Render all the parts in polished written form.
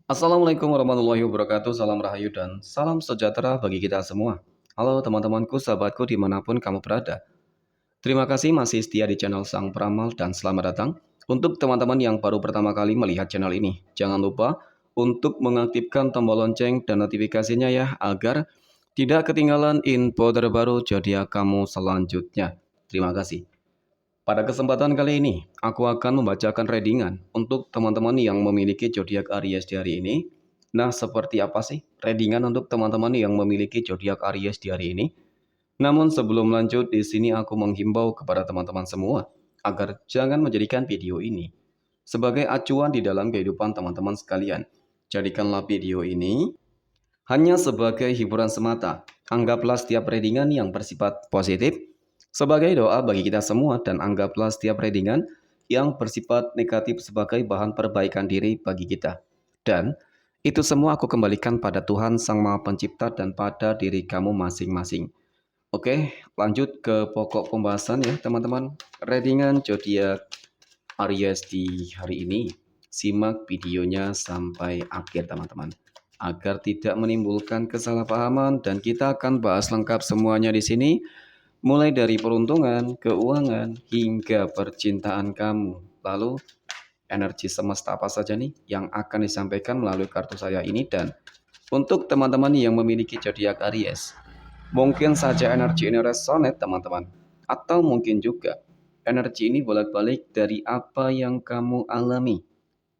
Assalamualaikum warahmatullahi wabarakatuh, salam rahayu dan salam sejahtera bagi kita semua. Halo teman-temanku, sahabatku dimanapun kamu berada. Terima kasih masih setia di channel Sang Peramal dan selamat datang. Untuk teman-teman yang baru pertama kali melihat channel ini, jangan lupa untuk mengaktifkan tombol lonceng dan notifikasinya ya, agar tidak ketinggalan info terbaru zodiak kamu selanjutnya. Terima kasih. Pada kesempatan kali ini, aku akan membacakan readingan untuk teman-teman yang memiliki zodiak Aries di hari ini. Nah, seperti apa sih readingan untuk teman-teman yang memiliki zodiak Aries di hari ini? Namun sebelum lanjut, di sini aku menghimbau kepada teman-teman semua agar jangan menjadikan video ini sebagai acuan di dalam kehidupan teman-teman sekalian. Jadikanlah video ini hanya sebagai hiburan semata. Anggaplah setiap readingan yang bersifat positif sebagai doa bagi kita semua dan anggaplah setiap readingan yang bersifat negatif sebagai bahan perbaikan diri bagi kita. Dan itu semua aku kembalikan pada Tuhan Sang Maha Pencipta dan pada diri kamu masing-masing. Oke, lanjut ke pokok pembahasan ya teman-teman. Readingan zodiak Aries di hari ini. Simak videonya sampai akhir teman-teman, agar tidak menimbulkan kesalahpahaman dan kita akan bahas lengkap semuanya di sini, mulai dari peruntungan, keuangan, hingga percintaan kamu. Lalu energi semesta apa saja nih yang akan disampaikan melalui kartu saya ini. Dan untuk teman-teman yang memiliki zodiak Aries, mungkin saja energi ini resonate teman-teman, atau mungkin juga energi ini bolak-balik dari apa yang kamu alami.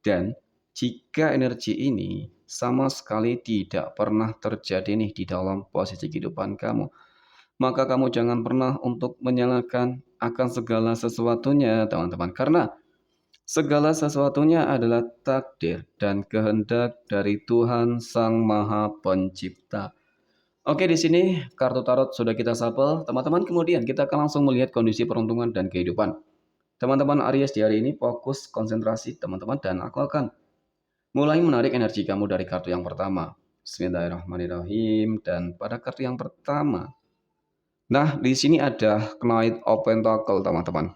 Dan jika energi ini sama sekali tidak pernah terjadi nih di dalam posisi kehidupan kamu, maka kamu jangan pernah untuk menyalahkan akan segala sesuatunya teman-teman. Karena segala sesuatunya adalah takdir dan kehendak dari Tuhan Sang Maha Pencipta. Oke, di sini kartu tarot sudah kita shuffle, teman-teman. Kemudian kita akan langsung melihat kondisi peruntungan dan kehidupan. Teman-teman Aries di hari ini fokus konsentrasi teman-teman, dan aku akan mulai menarik energi kamu dari kartu yang pertama. Bismillahirrahmanirrahim. Dan pada kartu yang pertama, nah di sini ada Knight of Pentacle teman-teman.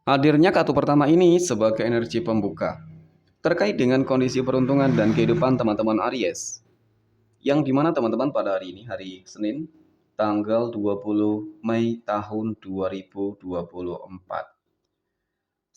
Hadirnya kartu pertama ini sebagai energi pembuka terkait dengan kondisi peruntungan dan kehidupan teman-teman Aries, yang dimana teman-teman pada hari ini, hari Senin, tanggal 20 Mei tahun 2024.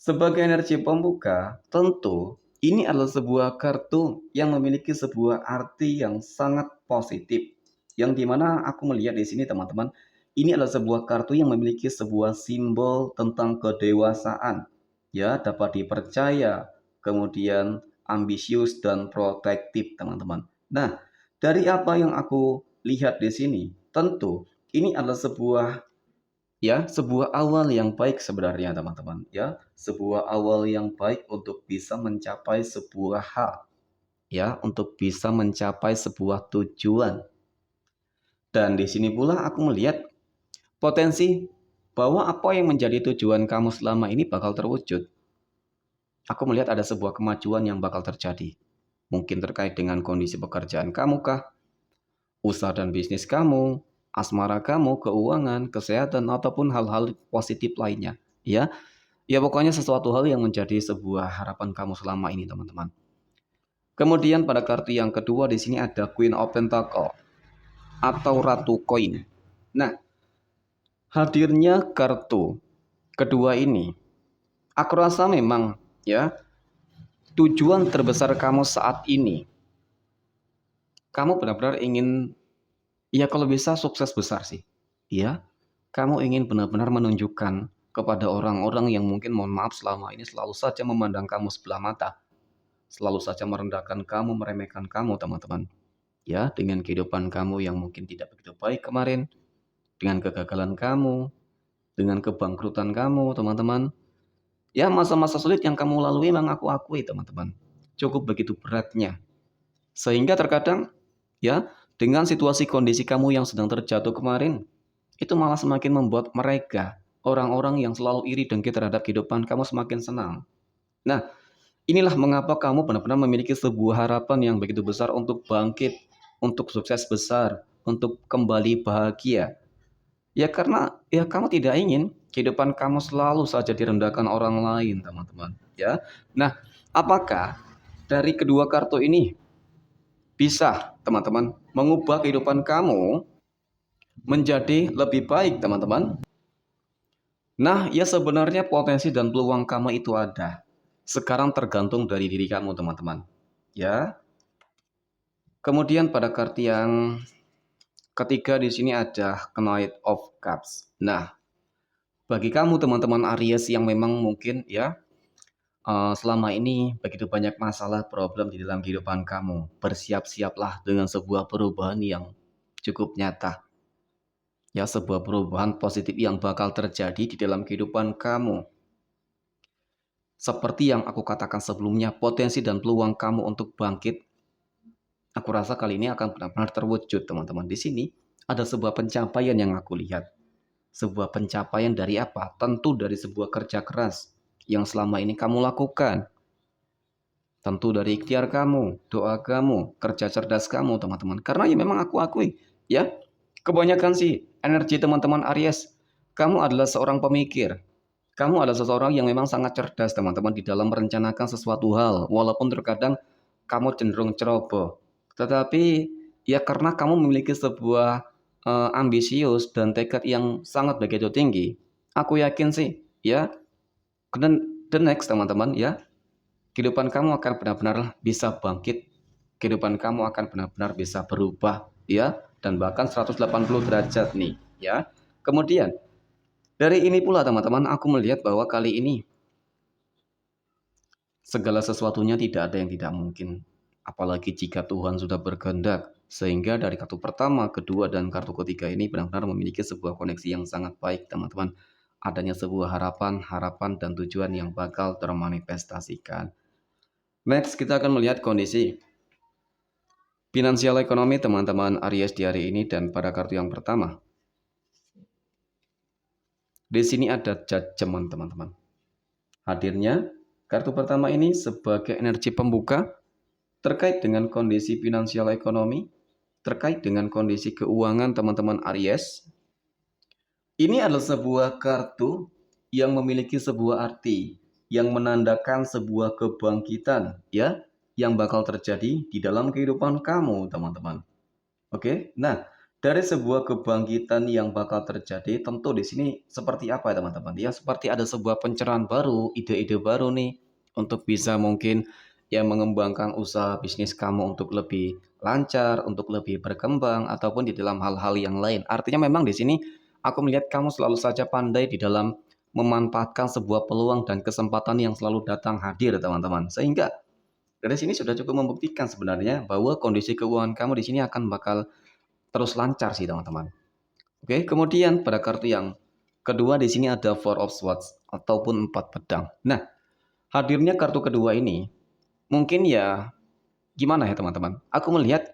Sebagai energi pembuka, tentu ini adalah sebuah kartu yang memiliki sebuah arti yang sangat positif. Yang dimana aku melihat di sini teman-teman, ini adalah sebuah kartu yang memiliki sebuah simbol tentang kedewasaan. Ya, dapat dipercaya, kemudian ambisius dan protektif teman-teman. Nah, dari apa yang aku lihat di sini, tentu ini adalah sebuah awal yang baik sebenarnya teman-teman, ya, sebuah awal yang baik untuk bisa mencapai sebuah hal, ya, untuk bisa mencapai sebuah tujuan. Dan di sini pula aku melihat potensi bahwa apa yang menjadi tujuan kamu selama ini bakal terwujud. Aku melihat ada sebuah kemajuan yang bakal terjadi. Mungkin terkait dengan kondisi pekerjaan kamu kah, usaha dan bisnis kamu, asmara kamu, keuangan, kesehatan, ataupun hal-hal positif lainnya. Ya, ya pokoknya sesuatu hal yang menjadi sebuah harapan kamu selama ini teman-teman. Kemudian pada kartu yang kedua di sini ada Queen of Pentacle atau Ratu Koin. Nah, hadirnya kartu kedua ini, aku rasa memang ya tujuan terbesar kamu saat ini, kamu benar-benar ingin, ya kalau bisa sukses besar sih. Ya, kamu ingin benar-benar menunjukkan kepada orang-orang yang mungkin mohon maaf selama ini selalu saja memandang kamu sebelah mata, selalu saja merendahkan kamu, meremehkan kamu, teman-teman. Ya, dengan kehidupan kamu yang mungkin tidak begitu baik kemarin, dengan kegagalan kamu, dengan kebangkrutan kamu, teman-teman. Ya, masa-masa sulit yang kamu lalui memang aku akui, teman-teman. Cukup begitu beratnya. Sehingga terkadang, ya, dengan situasi kondisi kamu yang sedang terjatuh kemarin, itu malah semakin membuat mereka, orang-orang yang selalu iri dengki terhadap kehidupan kamu, semakin senang. Nah, inilah mengapa kamu benar-benar memiliki sebuah harapan yang begitu besar untuk bangkit, untuk sukses besar, untuk kembali bahagia. Ya karena ya kamu tidak ingin kehidupan kamu selalu saja direndahkan orang lain, teman-teman. Ya. Nah, apakah dari kedua kartu ini bisa teman-teman mengubah kehidupan kamu menjadi lebih baik teman-teman. Nah, ya sebenarnya potensi dan peluang kamu itu ada. Sekarang tergantung dari diri kamu teman-teman. Ya. Kemudian pada kartu yang ketiga di sini ada Knight of Cups. Nah, bagi kamu teman-teman Aries yang memang mungkin ya selama ini begitu banyak masalah problem di dalam kehidupan kamu, bersiap-siaplah dengan sebuah perubahan yang cukup nyata. Ya, sebuah perubahan positif yang bakal terjadi di dalam kehidupan kamu. Seperti yang aku katakan sebelumnya, potensi dan peluang kamu untuk bangkit, aku rasa kali ini akan benar-benar terwujud, teman-teman. Di sini ada sebuah pencapaian yang aku lihat. Sebuah pencapaian dari apa? Tentu dari sebuah kerja keras yang selama ini kamu lakukan. Tentu dari ikhtiar kamu, doa kamu, kerja cerdas kamu, teman-teman. Karena ya memang aku akui, ya, kebanyakan sih energi teman-teman Aries, kamu adalah seorang pemikir. Kamu adalah seseorang yang memang sangat cerdas, teman-teman, di dalam merencanakan sesuatu hal, walaupun terkadang kamu cenderung ceroboh. Tetapi ya karena kamu memiliki sebuah ambisius dan tekad yang sangat begitu tinggi, aku yakin sih, ya, dan the next teman-teman, ya, kehidupan kamu akan benar-benar bisa bangkit, kehidupan kamu akan benar-benar bisa berubah, ya, dan bahkan 180 derajat nih, ya. Kemudian dari ini pula teman-teman, aku melihat bahwa kali ini segala sesuatunya tidak ada yang tidak mungkin. Apalagi jika Tuhan sudah berkehendak. Sehingga dari kartu pertama, kedua, dan kartu ketiga ini benar-benar memiliki sebuah koneksi yang sangat baik, teman-teman. Adanya sebuah harapan, harapan, dan tujuan yang bakal termanifestasikan. Next, kita akan melihat kondisi finansial ekonomi teman-teman Aries di hari ini dan pada kartu yang pertama. Di sini ada Judgment, teman-teman. Hadirnya kartu pertama ini sebagai energi pembuka terkait dengan kondisi finansial ekonomi, terkait dengan kondisi keuangan teman-teman Aries. Ini adalah sebuah kartu yang memiliki sebuah arti, yang menandakan sebuah kebangkitan, ya, yang bakal terjadi di dalam kehidupan kamu, teman-teman. Oke, nah dari sebuah kebangkitan yang bakal terjadi, tentu di sini seperti apa ya teman-teman? Ya seperti ada sebuah pencerahan baru, ide-ide baru nih untuk bisa mungkin ya mengembangkan usaha bisnis kamu untuk lebih lancar, untuk lebih berkembang ataupun di dalam hal-hal yang lain. Artinya memang di sini aku melihat kamu selalu saja pandai di dalam memanfaatkan sebuah peluang dan kesempatan yang selalu datang hadir teman-teman. Sehingga dari sini sudah cukup membuktikan sebenarnya bahwa kondisi keuangan kamu di sini akan bakal terus lancar sih teman-teman. Oke, kemudian pada kartu yang kedua di sini ada Four of Swords ataupun 4 pedang. Nah, hadirnya kartu kedua ini mungkin ya gimana ya teman-teman? Aku melihat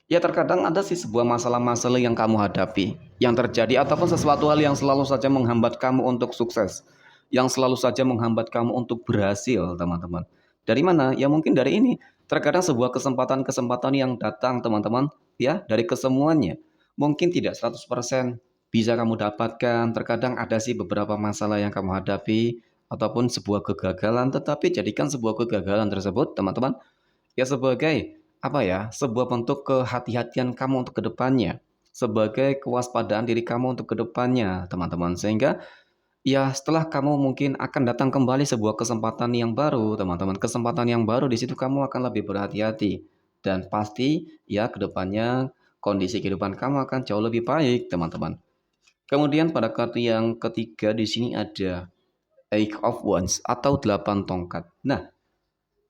ya terkadang ada sih sebuah masalah-masalah yang kamu hadapi, yang terjadi ataupun sesuatu hal yang selalu saja menghambat kamu untuk sukses, yang selalu saja menghambat kamu untuk berhasil, teman-teman. Dari mana? Ya mungkin dari ini. Terkadang sebuah kesempatan-kesempatan yang datang, teman-teman, ya, dari kesemuanya. Mungkin tidak 100% bisa kamu dapatkan. Terkadang ada sih beberapa masalah yang kamu hadapi ataupun sebuah kegagalan, tetapi jadikan sebuah kegagalan tersebut, teman-teman, ya sebagai apa ya, sebuah bentuk kehati-hatian kamu untuk kedepannya, sebagai kewaspadaan diri kamu untuk kedepannya, teman-teman. Sehingga ya setelah kamu mungkin akan datang kembali sebuah kesempatan yang baru, teman-teman. Kesempatan yang baru di situ kamu akan lebih berhati-hati dan pasti ya kedepannya kondisi kehidupan kamu akan jauh lebih baik, teman-teman. Kemudian pada kartu yang ketiga di sini ada Eight of Wands atau 8 tongkat. Nah,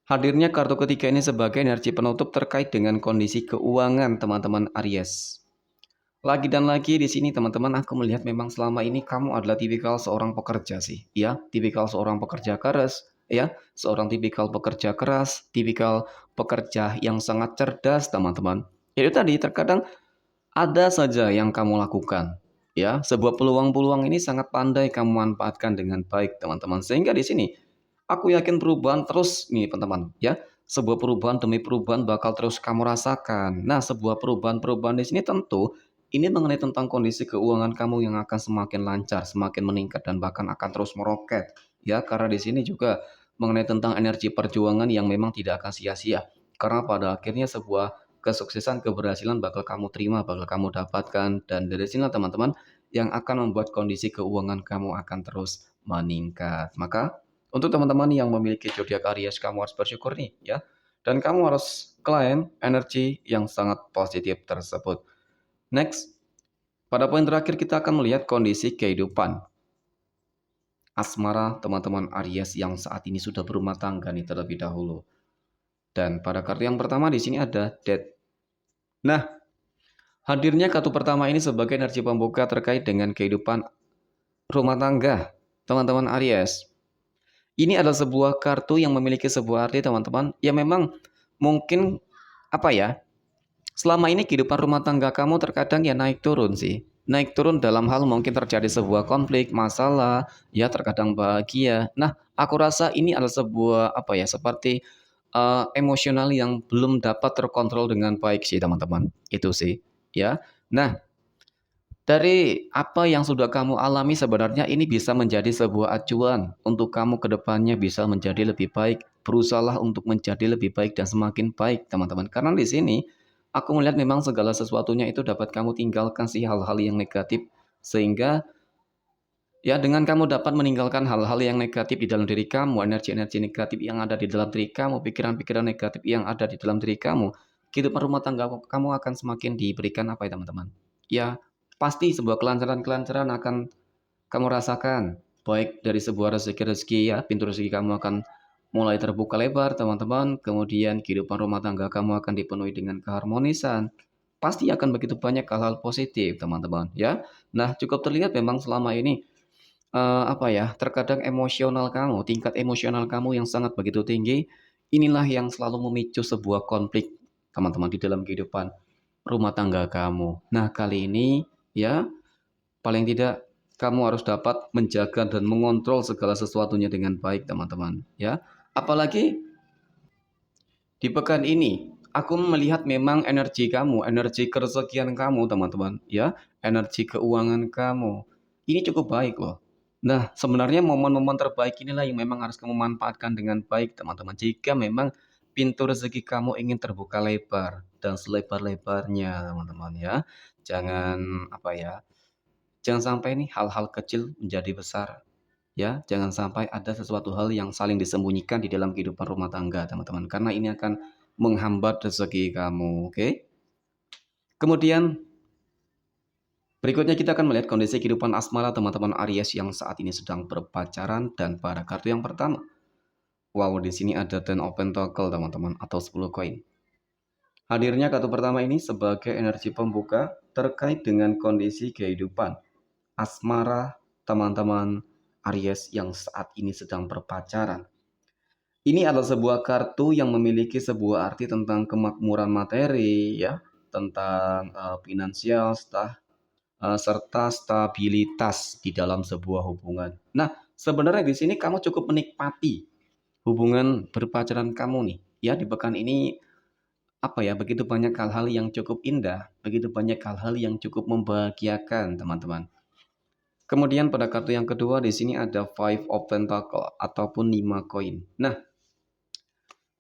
hadirnya kartu ketiga ini sebagai energi penutup terkait dengan kondisi keuangan teman-teman Aries. Lagi dan lagi di sini teman-teman aku melihat memang selama ini kamu adalah tipikal seorang pekerja sih, ya, tipikal seorang pekerja keras, ya, seorang tipikal pekerja keras, tipikal pekerja yang sangat cerdas teman-teman. Itu tadi terkadang ada saja yang kamu lakukan, ya, sebuah peluang-peluang ini sangat pandai kamu manfaatkan dengan baik teman-teman. Sehingga di sini aku yakin perubahan terus nih teman-teman, ya. Sebuah perubahan demi perubahan bakal terus kamu rasakan. Nah, sebuah perubahan-perubahan di sini tentu ini mengenai tentang kondisi keuangan kamu yang akan semakin lancar, semakin meningkat dan bahkan akan terus meroket. Ya, karena di sini juga mengenai tentang energi perjuangan yang memang tidak akan sia-sia. Karena pada akhirnya sebuah kesuksesan, keberhasilan bakal kamu terima, bakal kamu dapatkan. Dan dari sini teman-teman yang akan membuat kondisi keuangan kamu akan terus meningkat. Maka untuk teman-teman yang memiliki zodiak Aries, kamu harus bersyukur nih ya. Dan kamu harus klaim energi yang sangat positif tersebut. Next, pada poin terakhir kita akan melihat kondisi kehidupan asmara teman-teman Aries yang saat ini sudah berumah tangga nih terlebih dahulu. Dan pada kartu yang pertama di sini ada Death. Nah, hadirnya kartu pertama ini sebagai energi pembuka terkait dengan kehidupan rumah tangga teman-teman Aries. Ini adalah sebuah kartu yang memiliki sebuah arti teman-teman yang memang mungkin apa ya, selama ini kehidupan rumah tangga kamu terkadang ya naik turun sih. Naik turun dalam hal mungkin terjadi sebuah konflik, masalah, ya terkadang bahagia. Nah, aku rasa ini adalah sebuah apa ya, seperti emosional yang belum dapat terkontrol dengan baik sih teman-teman. Itu sih, ya. Nah, dari apa yang sudah kamu alami sebenarnya ini bisa menjadi sebuah acuan untuk kamu ke depannya bisa menjadi lebih baik. Berusahalah untuk menjadi lebih baik dan semakin baik, teman-teman. Karena di sini aku melihat memang segala sesuatunya itu dapat kamu tinggalkan sih hal-hal yang negatif sehingga ya dengan kamu dapat meninggalkan hal-hal yang negatif di dalam diri kamu, energi-energi negatif yang ada di dalam diri kamu, pikiran-pikiran negatif yang ada di dalam diri kamu, kehidupan rumah tangga kamu akan semakin diberikan apa ya teman-teman? Ya, pasti sebuah kelancaran-kelancaran akan kamu rasakan. Baik dari sebuah rezeki-rezeki ya, pintu rezeki kamu akan mulai terbuka lebar teman-teman. Kemudian kehidupan rumah tangga kamu akan dipenuhi dengan keharmonisan. Pasti akan begitu banyak hal-hal positif teman-teman ya. Nah, cukup terlihat memang selama ini apa ya, terkadang emosional kamu, tingkat emosional kamu yang sangat begitu tinggi, inilah yang selalu memicu sebuah konflik, teman-teman, di dalam kehidupan rumah tangga kamu. Nah, kali ini ya, paling tidak kamu harus dapat menjaga dan mengontrol segala sesuatunya dengan baik, teman-teman, ya. Apalagi di pekan ini, aku melihat memang energi kamu, energi kerezekian kamu, teman-teman, ya, energi keuangan kamu. Ini cukup baik loh. Nah, sebenarnya momen-momen terbaik inilah yang memang harus kamu manfaatkan dengan baik, teman-teman. Jika memang pintu rezeki kamu ingin terbuka lebar dan selebar-lebarnya, teman-teman, ya. Jangan apa ya? Jangan sampai nih hal-hal kecil menjadi besar. Ya, jangan sampai ada sesuatu hal yang saling disembunyikan di dalam kehidupan rumah tangga, teman-teman, karena ini akan menghambat rezeki kamu, oke? Kemudian berikutnya kita akan melihat kondisi kehidupan asmara teman-teman Aries yang saat ini sedang berpacaran dan pada kartu yang pertama. Wow, di sini ada Ten of Pentacle, teman-teman, atau 10 koin. Hadirnya kartu pertama ini sebagai energi pembuka terkait dengan kondisi kehidupan asmara teman-teman Aries yang saat ini sedang berpacaran. Ini adalah sebuah kartu yang memiliki sebuah arti tentang kemakmuran materi, ya, tentang finansial, serta stabilitas di dalam sebuah hubungan. Nah, sebenarnya di sini kamu cukup menikmati hubungan berpacaran kamu nih, ya di pekan ini apa ya, begitu banyak hal-hal yang cukup indah, begitu banyak hal-hal yang cukup membahagiakan, teman-teman. Kemudian pada kartu yang kedua di sini ada Five of Pentacle ataupun 5 koin. Nah,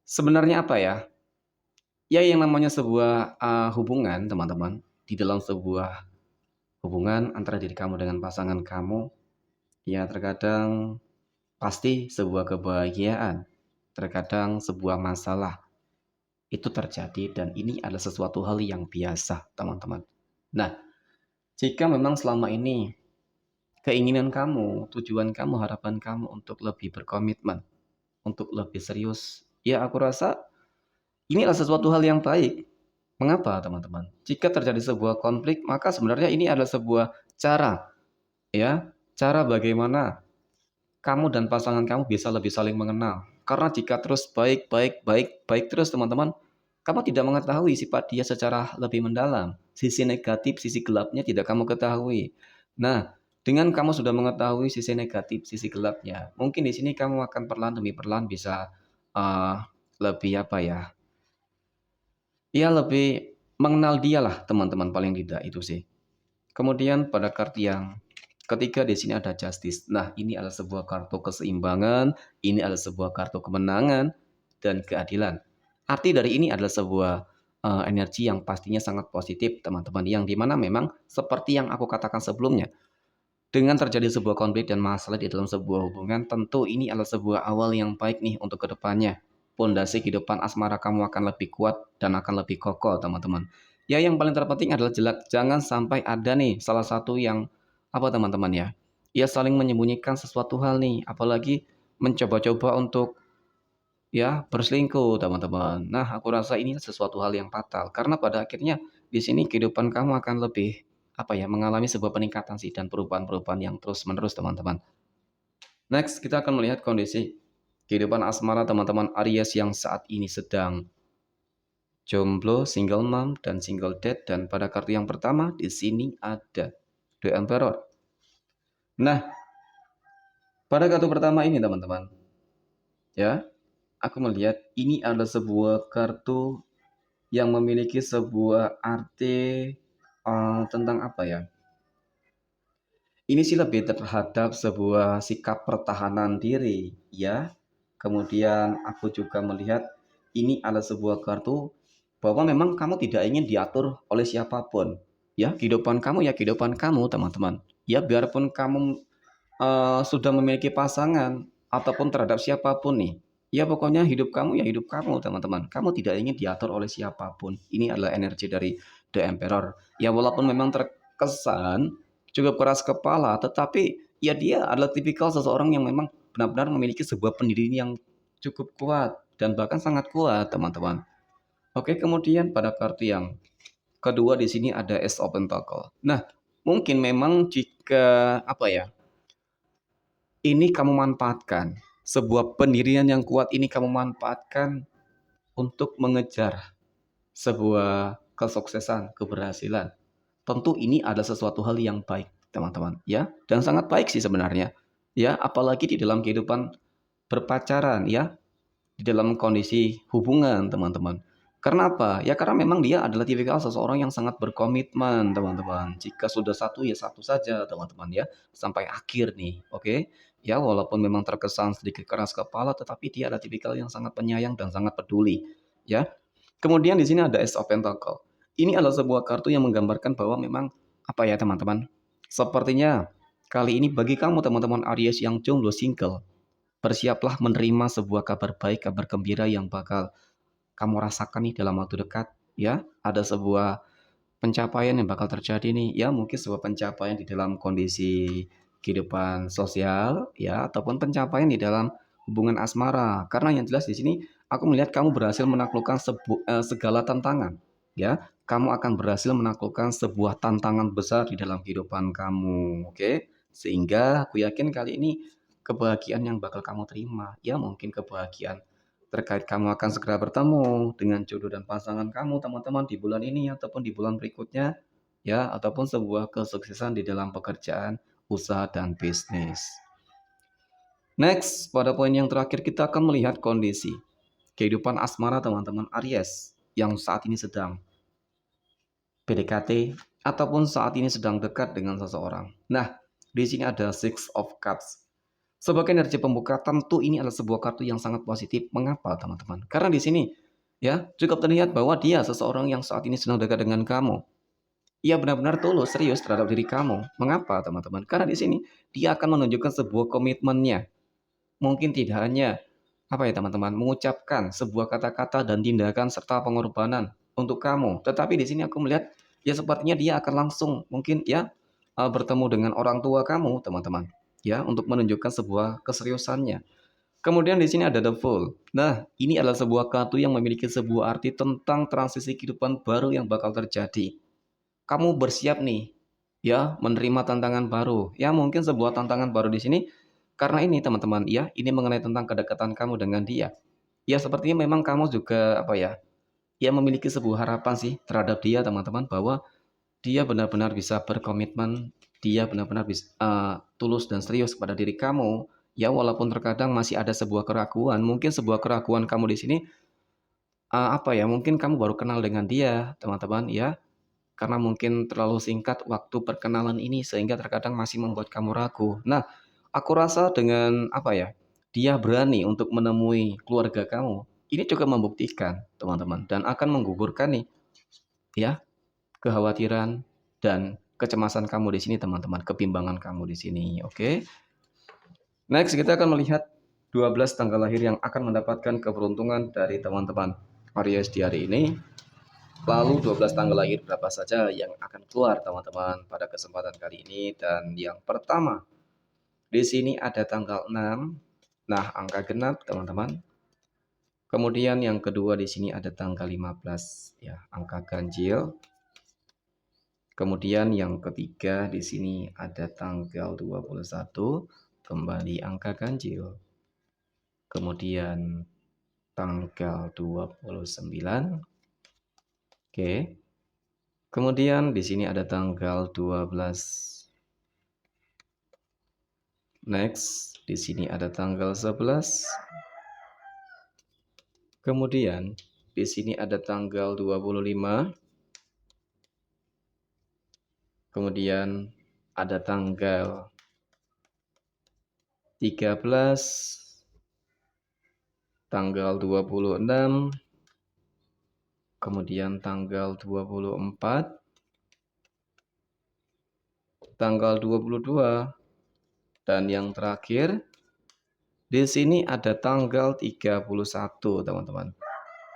sebenarnya apa ya? Ya yang namanya sebuah, hubungan teman-teman, di dalam sebuah hubungan antara diri kamu dengan pasangan kamu, ya terkadang pasti sebuah kebahagiaan, terkadang sebuah masalah, itu terjadi dan ini adalah sesuatu hal yang biasa teman-teman. Nah, jika memang selama ini keinginan kamu, tujuan kamu, harapan kamu untuk lebih berkomitmen, untuk lebih serius, ya aku rasa ini adalah sesuatu hal yang baik. Mengapa, teman-teman? Jika terjadi sebuah konflik, maka sebenarnya ini adalah sebuah cara, ya, cara bagaimana kamu dan pasangan kamu bisa lebih saling mengenal. Karena jika terus baik, baik, baik, baik terus, teman-teman, kamu tidak mengetahui sifat dia secara lebih mendalam. Sisi negatif, sisi gelapnya tidak kamu ketahui. Nah, dengan kamu sudah mengetahui sisi negatif, sisi gelapnya, mungkin di sini kamu akan perlahan demi perlahan bisa uh, lebih apa ya? Ya lebih mengenal dia lah teman-teman paling tidak itu sih. Kemudian pada kartu yang ketika di sini ada justice. Nah, ini adalah sebuah kartu keseimbangan, ini adalah sebuah kartu kemenangan dan keadilan. Arti dari ini adalah sebuah energi yang pastinya sangat positif, teman-teman, yang dimana memang seperti yang aku katakan sebelumnya, dengan terjadi sebuah konflik dan masalah di dalam sebuah hubungan, tentu ini adalah sebuah awal yang baik nih untuk kedepannya. Pondasi kehidupan asmara kamu akan lebih kuat dan akan lebih kokoh, teman-teman. Ya, yang paling terpenting adalah jangan sampai ada nih salah satu yang apa, teman-teman ya. Ya saling menyembunyikan sesuatu hal nih, apalagi mencoba-coba untuk ya berselingkuh, teman-teman. Nah, aku rasa ini sesuatu hal yang fatal karena pada akhirnya di sini kehidupan kamu akan lebih apa ya, mengalami sebuah peningkatan sih dan perubahan-perubahan yang terus-menerus, teman-teman. Next, kita akan melihat kondisi kehidupan asmara teman-teman Aries yang saat ini sedang jomblo, single mom, dan single dad. Dan pada kartu yang pertama di sini ada The Emperor. Nah, pada kartu pertama ini teman-teman, ya, aku melihat ini adalah sebuah kartu yang memiliki sebuah arti tentang apa ya? Ini sih lebih terhadap sebuah sikap pertahanan diri, ya. Kemudian aku juga melihat ini adalah sebuah kartu bahwa memang kamu tidak ingin diatur oleh siapapun. Ya, kehidupan kamu ya kehidupan kamu, teman-teman. Ya, biarpun kamu sudah memiliki pasangan ataupun terhadap siapapun nih. Ya pokoknya hidup kamu ya hidup kamu, teman-teman. Kamu tidak ingin diatur oleh siapapun. Ini adalah energi dari The Emperor. Ya walaupun memang terkesan cukup keras kepala, tetapi ya dia adalah tipikal seseorang yang memang benar-benar memiliki sebuah pendirian yang cukup kuat dan bahkan sangat kuat, teman-teman. Oke, kemudian pada kartu yang kedua di sini ada Ace of Pentacle. Nah, mungkin memang jika apa ya? Ini kamu manfaatkan, sebuah pendirian yang kuat ini kamu manfaatkan untuk mengejar sebuah kesuksesan, keberhasilan. Tentu ini adalah sesuatu hal yang baik, teman-teman, ya, dan sangat baik sih sebenarnya. Ya, apalagi di dalam kehidupan berpacaran, ya, di dalam kondisi hubungan, teman-teman. Karena apa? Ya karena memang dia adalah tipikal seseorang yang sangat berkomitmen, teman-teman. Jika sudah satu ya satu saja, teman-teman ya, sampai akhir nih, oke? Ya walaupun memang terkesan sedikit keras kepala, tetapi dia adalah tipikal yang sangat penyayang dan sangat peduli, ya. Kemudian di sini ada Ace of Pentacle. Ini adalah sebuah kartu yang menggambarkan bahwa memang apa ya, teman-teman? Sepertinya kali ini bagi kamu teman-teman Aries yang jomblo single, bersiaplah menerima sebuah kabar baik, kabar gembira yang bakal kamu rasakan nih dalam waktu dekat, ya. Ada sebuah pencapaian yang bakal terjadi nih, ya mungkin sebuah pencapaian di dalam kondisi kehidupan sosial, ya, ataupun pencapaian di dalam hubungan asmara. Karena yang jelas di sini aku melihat kamu berhasil menaklukkan segala tantangan, ya. Kamu akan berhasil menaklukkan sebuah tantangan besar di dalam kehidupan kamu, oke? Sehingga aku yakin kali ini kebahagiaan yang bakal kamu terima, ya mungkin kebahagiaan terkait kamu akan segera bertemu dengan jodoh dan pasangan kamu, teman-teman, di bulan ini ataupun di bulan berikutnya, ya, ataupun sebuah kesuksesan di dalam pekerjaan, usaha, dan bisnis. Next, pada poin yang terakhir kita akan melihat kondisi kehidupan asmara teman-teman Aries yang saat ini sedang PDKT ataupun saat ini sedang dekat dengan seseorang. Nah, di sini ada Six of Cups. Sebagai energi pembuka, tentu ini adalah sebuah kartu yang sangat positif. Mengapa, teman-teman? Karena di sini ya cukup terlihat bahwa dia seseorang yang saat ini sedang dekat dengan kamu. Ia benar-benar tulus, serius terhadap diri kamu. Mengapa, teman-teman? Karena di sini dia akan menunjukkan sebuah komitmennya. Mungkin tidak hanya apa ya, teman-teman, mengucapkan sebuah kata-kata dan tindakan serta pengorbanan untuk kamu. Tetapi di sini aku melihat ya sepertinya dia akan langsung mungkin ya bertemu dengan orang tua kamu, teman-teman. Ya, untuk menunjukkan sebuah keseriusannya. Kemudian di sini ada The Fool. Nah, ini adalah sebuah kartu yang memiliki sebuah arti tentang transisi kehidupan baru yang bakal terjadi. Kamu bersiap nih, ya, menerima tantangan baru. Ya, mungkin sebuah tantangan baru di sini karena ini teman-teman, ya, ini mengenai tentang kedekatan kamu dengan dia. Ya, sepertinya memang kamu juga apa ya, ya memiliki sebuah harapan sih terhadap dia, teman-teman, bahwa dia benar-benar bisa berkomitmen, dia benar-benar bisa tulus dan serius kepada diri kamu. Ya, walaupun terkadang masih ada sebuah keraguan, mungkin sebuah keraguan kamu di sini apa ya, mungkin kamu baru kenal dengan dia, teman-teman, ya. karena mungkin terlalu singkat waktu perkenalan ini sehingga terkadang masih membuat kamu ragu. Nah, aku rasa dengan apa ya, dia berani untuk menemui keluarga kamu, ini juga membuktikan teman-teman dan akan menggugurkan nih ya kekhawatiran dan kecemasan kamu di sini teman-teman, kebimbangan kamu di sini, oke? Next kita akan melihat 12 tanggal lahir yang akan mendapatkan keberuntungan dari teman-teman Aries di hari ini. Lalu 12 tanggal lahir berapa saja yang akan keluar teman-teman pada kesempatan kali ini. Dan yang pertama, di sini ada tanggal 6. Nah, angka genap teman-teman. Kemudian yang kedua di sini ada tanggal 15 ya, angka ganjil. Kemudian yang ketiga di sini ada tanggal 21, kembali angka ganjil. Kemudian tanggal 29. Oke. Kemudian di sini ada tanggal 12. Next, di sini ada tanggal 11. Kemudian di sini ada tanggal 25. Kemudian ada tanggal 13, tanggal 26, kemudian tanggal 24, tanggal 22, dan yang terakhir di sini ada tanggal 31, teman-teman.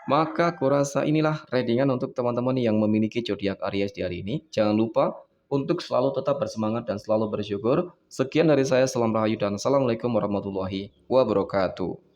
Maka kurasa inilah readingan untuk teman-teman yang memiliki zodiak Aries di hari ini. Jangan lupa untuk selalu tetap bersemangat dan selalu bersyukur. Sekian dari saya, salam rahayu dan assalamualaikum warahmatullahi wabarakatuh.